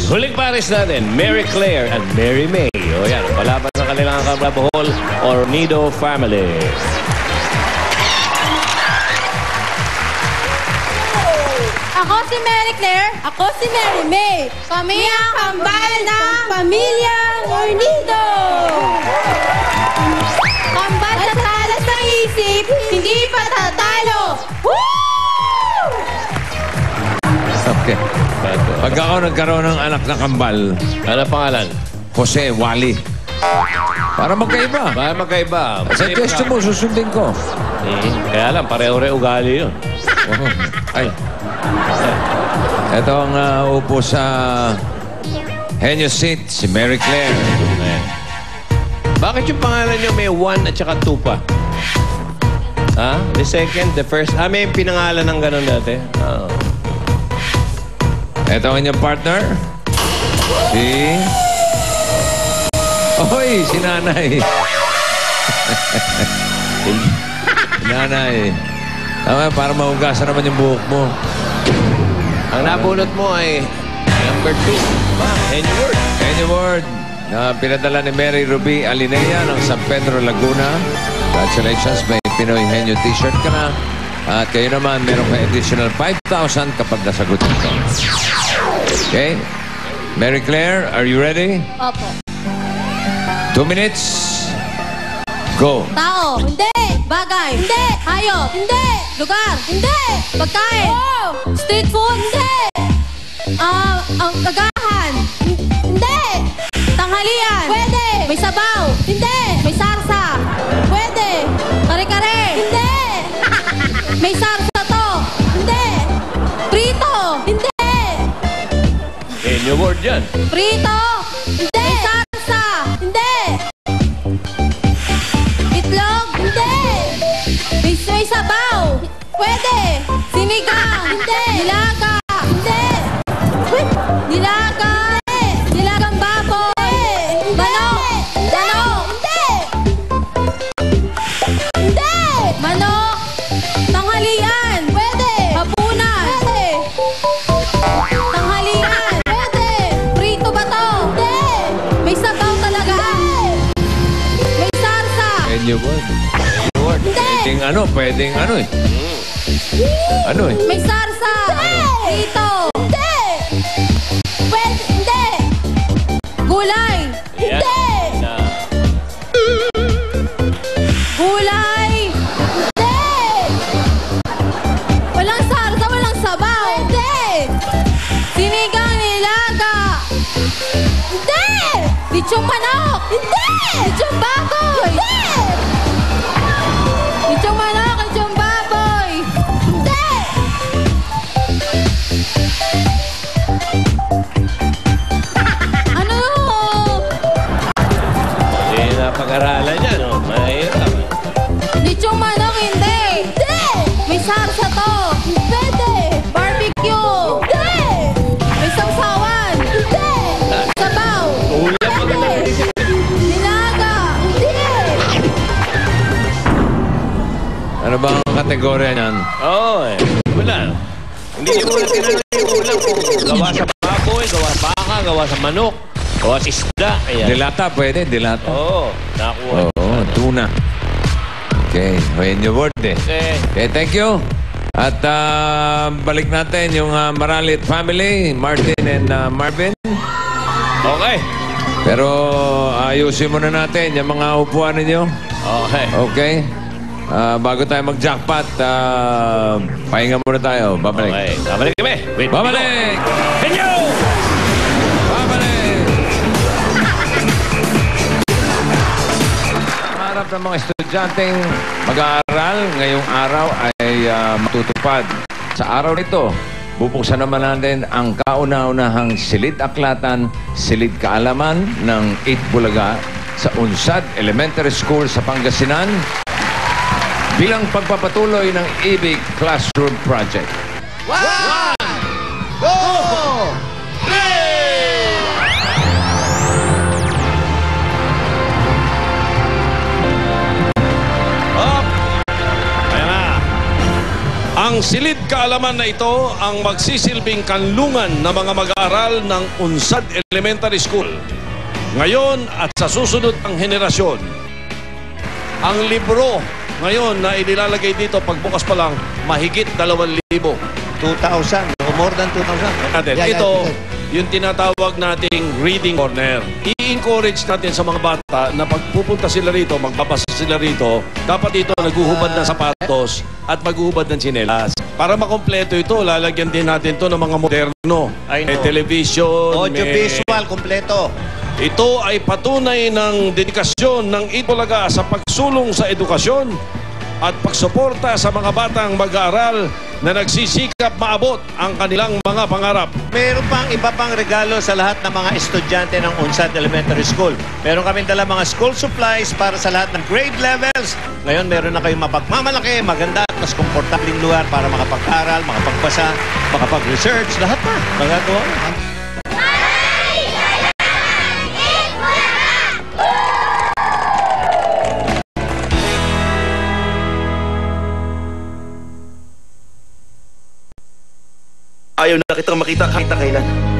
Huling pares natin, Mary Claire and Mary May. O yan, palaban sa kanilang kababuhol, Ornido family. Ako si Mary Claire. Ako si Mary May. Kami ang kambal ng pamilyang Ornido. Kambal sa talas ng isip, hindi pa tatalo. Woo! Okay. Pag ako nagkaroon ng anak na kambal, Ano pangalan? Jose Wally. Para magkaiba. Baka magkaiba. Suggestion mo, susundin ko. Kaya lang, pareho-reho ugali yun. Ay. Ito ang upo sa Henyo Seat, si Mary Claire. Bakit yung pangalan nyo may 1 at saka 2 pa? Ha? The second, the first. May pinangalan ng ganun dati. Ito ang inyong partner. Si... Oy, si Nanay. Si Nanay. Tama, para mahugasan naman yung buhok mo. Ang nabunot mo ay number 2. Henry Ward. Henry Ward, na pinadala ni Mary Ruby Alinea ng San Pedro, Laguna. Congratulations, may Pinoy Henyo t-shirt ka na. At kayo naman, meron ka additional 5,000 kapag nasagot ito. Okay? Mary Claire, are you ready? Opo. 2 minutes. Go. Tao, hindi. Bagay, hindi. Hayop, hindi. Lugar, hindi. Pagkain, street food, hindi. Ang kagahan, hindi. Tanghalian, pwede. May sabaw, hindi. May sarsa, pwede. Kare-kare, hindi. May sarsa to, hindi. Prito, hindi. Henry Ward yan. Prito, hindi. May sarsa, hindi. Itlog, hindi. May sabaw, pwede. Sinigang, hindi. Nilaga, hindi. Nilaga, hindi. Nilagang baboy. Manok, manok, hindi. Hindi. Manok, tanghalian, pwede. Hapunan, pwede. Tanghalian, pwede. Prito ba to? Hindi. May sabaw talaga. May sarsa. Henry Ward. Hindi. Pwedeng ano eh. Ano eh? May sarsa. Prito. Hindi. Pwede. Hindi. Gulay. Hindi. Gulay. Hindi. Walang sarsa, walang sabaw. Hindi. Sinigang nilaga. Hindi. Litsong manok. Hindi. Litsong baboy. Hindi. Litsong manok, litsong baboy. Hindi. Ano? Napag-aralan niya, no? Mahirap. Litsong manok, hindi. Hindi. May sarsa to. Pwede. Barbecue. Hindi. May sausawan. Hindi. Sabaw. Ulam pa Hindi. Nilaga. Hindi. Ano ba ang kategorya niyan? Oo eh. Wala. Hindi niyo muna tinanong yung ulam kung gawa sa baboy, gawa sa baka, gawa sa manok, gawa sa isda. Ayan. Dilata, pwede. Dilata. Oo. Nakuha. Oo, tuna. Okay, Henry Ward eh. Okay, thank you. At balik natin yung Maralit family, Martin and Marvin. Okay. Pero ayusin muna natin yung mga upuan ninyo. Okay. Okay? Bago tayo mag-jackpot, pahinga muna tayo. Babalik. Okay. Babalik kami. Wait. Babalik! Henyo! Babalik! Harap ng mga estudyanteng mag-aaral ngayong araw ay matutupad. Sa araw nito, bubuksan naman natin ang kauna-unahang silid aklatan, silid kaalaman ng 8 Bulaga sa Unsad Elementary School sa Pangasinan bilang pagpapatuloy ng IBIG Classroom Project. 1, 2, 3! Up! Ayan na. Ang Ang silid kaalaman na ito ang magsisilbing kanlungan ng mga mag-aaral ng Unsad Elementary School. Ngayon at sa susunod ang henerasyon. Ang libro ngayon na inilalagay dito pagbukas pa lang, mahigit 2,000. 2,000 o more than 2,000. Ito, yung tinatawag nating reading corner. I-encourage natin sa mga bata na pagpupunta sila rito, magbabasa sila rito, dapat dito naguhubad ng sapatos at maghuhubad ng tsinelas. Para makompleto ito, lalagyan din natin to ng mga moderno. May television, audio-visual, kompleto. Ito ay patunay ng dedikasyon ng Itbulaga sa pagsulong sa edukasyon at pagsuporta sa mga batang mag-aaral na nagsisikap maabot ang kanilang mga pangarap. Meron pang iba pang regalo sa lahat ng mga estudyante ng Unsad Elementary School. Meron kaming dala mga school supplies para sa lahat ng grade levels. Ngayon meron na kayong mapagmamalaki, maganda at mas komportabling lugar para makapag-aral, makapagbasa, makapag-research, lahat na. Magagawa. Ayaw na kitang makita kahit na kailan.